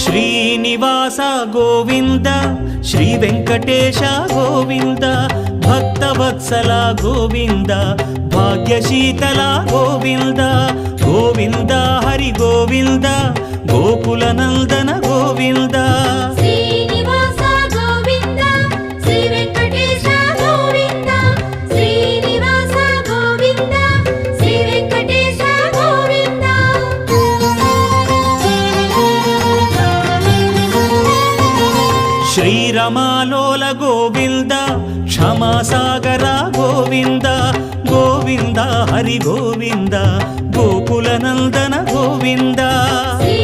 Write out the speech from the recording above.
Srinivasa Govinda Shri Venkatesha Govinda Bhaktavatsala Govinda భాగ్యశీతల Govinda Govinda Hari Govinda Gokula Nandana Govinda Srinivasa Govinda Shri Venkatesha Govinda Srinivasa Govinda Shri Venkatesha Govinda శ్రీరమాలోల Govinda క్షమాసాగర Govinda Govinda Hari Govinda Gokula Nandana Govinda Shri